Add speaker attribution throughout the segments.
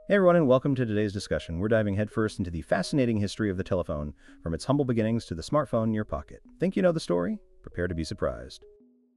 Speaker 1: Hey everyone, and welcome to today's discussion. We're diving headfirst into the fascinating history of the telephone, from its humble beginnings to the smartphone in your pocket. Think you know the story? Prepare to be surprised.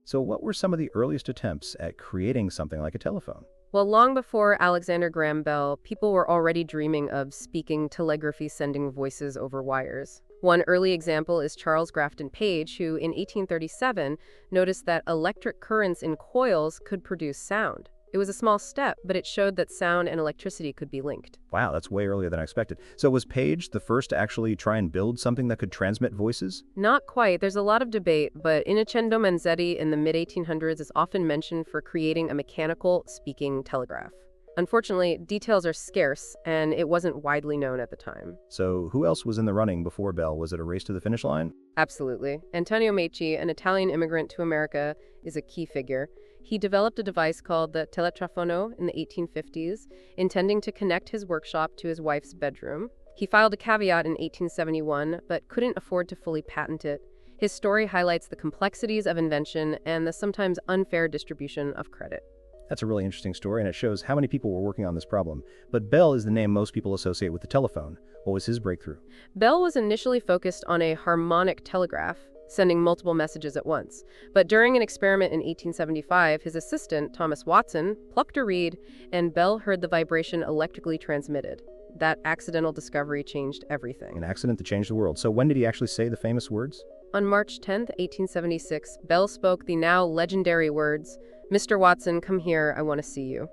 Speaker 1: So what were some of the earliest attempts at creating something like a telephone?
Speaker 2: Well, long before Alexander Graham Bell, people were already dreaming of speaking telegraphy, sending voices over wires. One early example is Charles Grafton Page, who in 1837 noticed that electric currents in coils could produce sound. It was a small step, but it showed that sound and electricity could be linked.
Speaker 1: Wow, that's way earlier than I expected. So was Page the first to actually try and build something that could transmit voices?
Speaker 2: Not quite. There's a lot of debate, but Innocendo Manzetti in the mid-1800s is often mentioned for creating a mechanical speaking telegraph. Unfortunately, details are scarce, and it wasn't widely known at the time.
Speaker 1: So who else was in the running before Bell? Was it a race to the finish line?
Speaker 2: Absolutely. Antonio Meucci, an Italian immigrant to America, is a key figure. He developed a device called the teletrafono in the 1850s, intending to connect his workshop to his wife's bedroom. He filed a caveat in 1871, but couldn't afford to fully patent it. His story highlights the complexities of invention and the sometimes unfair distribution of credit.
Speaker 1: That's a really interesting story, and it shows how many people were working on this problem. But Bell is the name most people associate with the telephone. What was his breakthrough?
Speaker 2: Bell was initially focused on a harmonic telegraph, sending multiple messages at once. But during an experiment in 1875, his assistant, Thomas Watson, plucked a reed, and Bell heard the vibration electrically transmitted. That accidental discovery changed everything.
Speaker 1: An accident that changed the world. So when did he actually say the famous words?
Speaker 2: On March 10, 1876, Bell spoke the now legendary words, "Mr. Watson, come here, I want to see you."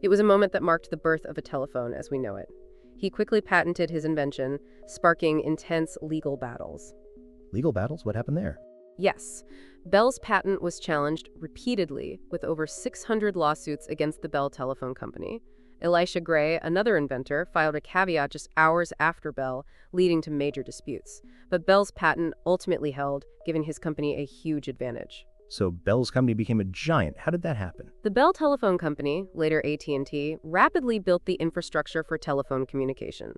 Speaker 2: It was a moment that marked the birth of a telephone as we know it. He quickly patented his invention, sparking intense legal battles.
Speaker 1: Legal battles? What happened there?
Speaker 2: Yes, Bell's patent was challenged repeatedly, with over 600 lawsuits against the Bell Telephone Company. Elisha Gray, another inventor, filed a caveat just hours after Bell, leading to major disputes. But Bell's patent ultimately held, giving his company a huge advantage.
Speaker 1: So Bell's company became a giant. How did that happen?
Speaker 2: The Bell Telephone Company, later AT&T, rapidly built the infrastructure for telephone communication.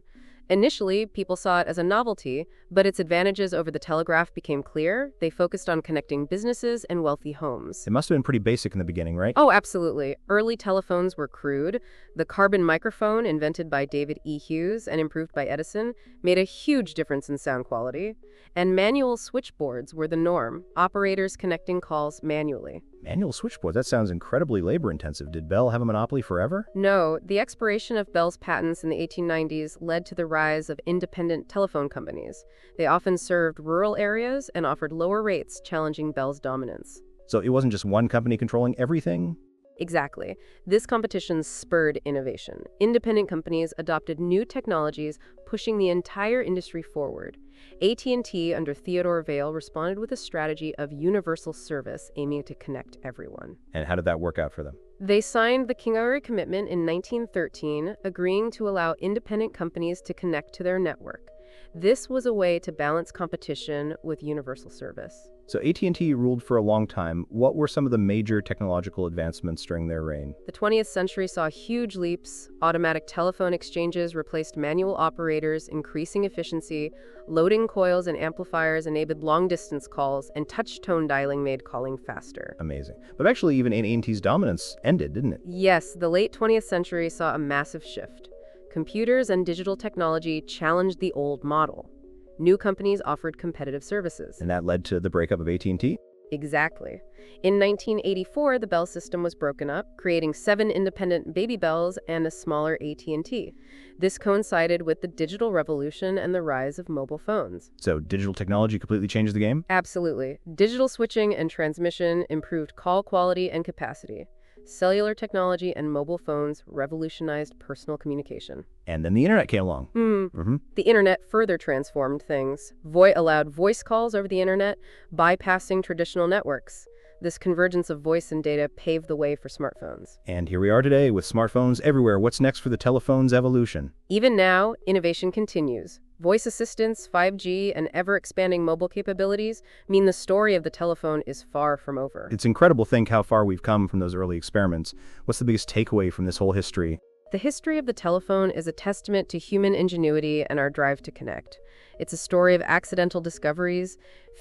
Speaker 2: Initially, people saw it as a novelty, but its advantages over the telegraph became clear. They focused on connecting businesses and wealthy homes.
Speaker 1: It must have been pretty basic in the beginning, right?
Speaker 2: Oh, absolutely. Early telephones were crude. The carbon microphone, invented by David E. Hughes and improved by Edison, made a huge difference in sound quality. And manual switchboards were the norm, operators connecting calls manually.
Speaker 1: Manual switchboards? That sounds incredibly labor-intensive. Did Bell have a monopoly forever?
Speaker 2: No, the expiration of Bell's patents in the 1890s led to the rise of independent telephone companies. They often served rural areas and offered lower rates, challenging Bell's dominance.
Speaker 1: So it wasn't just one company controlling everything?
Speaker 2: Exactly. This competition spurred innovation. Independent companies adopted new technologies, pushing the entire industry forward. AT&T, under Theodore Vail, responded with a strategy of universal service, aiming to connect everyone.
Speaker 1: And how did that work out for them?
Speaker 2: They signed the Kingaroy Commitment in 1913, agreeing to allow independent companies to connect to their network. This was a way to balance competition with universal service.
Speaker 1: So AT&T ruled for a long time. What were some of the major technological advancements during their reign?
Speaker 2: The 20th century saw huge leaps. Automatic telephone exchanges replaced manual operators, increasing efficiency. Loading coils and amplifiers enabled long-distance calls, and touch-tone dialing made calling faster.
Speaker 1: Amazing. But actually, even AT&T's dominance ended, didn't it?
Speaker 2: Yes, the late 20th century saw a massive shift. Computers and digital technology challenged the old model. New companies offered competitive services.
Speaker 1: And that led to the breakup of AT&T?
Speaker 2: Exactly. In 1984, the Bell system was broken up, creating 7 independent Baby Bells and a smaller AT&T. This coincided with the digital revolution and the rise of mobile phones.
Speaker 1: So digital technology completely changed the game?
Speaker 2: Absolutely. Digital switching and transmission improved call quality and capacity. Cellular technology and mobile phones revolutionized personal communication.
Speaker 1: And then the internet came along.
Speaker 2: The internet further transformed things. Allowed voice calls over the internet, bypassing traditional networks. This convergence of voice and data paved the way for smartphones.
Speaker 1: And here we are today with smartphones everywhere. What's next for the telephone's evolution?
Speaker 2: Even now, innovation continues. Voice assistants, 5G, and ever-expanding mobile capabilities mean the story of the telephone is far from over.
Speaker 1: It's incredible to think how far we've come from those early experiments. What's the biggest takeaway from this whole history?
Speaker 2: The history of the telephone is a testament to human ingenuity and our drive to connect. It's a story of accidental discoveries,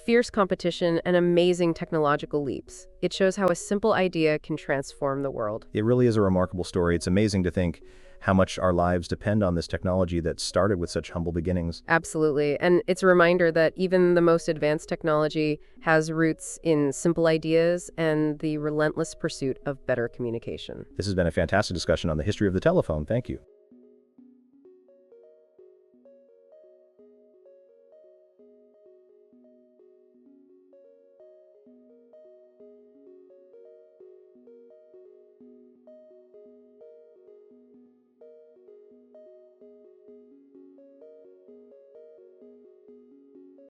Speaker 2: fierce competition, and amazing technological leaps. It shows how a simple idea can transform the world.
Speaker 1: It really is a remarkable story. It's amazing to think how much our lives depend on this technology that started with such humble beginnings.
Speaker 2: Absolutely. And it's a reminder that even the most advanced technology has roots in simple ideas and the relentless pursuit of better communication.
Speaker 1: This has been a fantastic discussion on the history of the telephone. Thank you.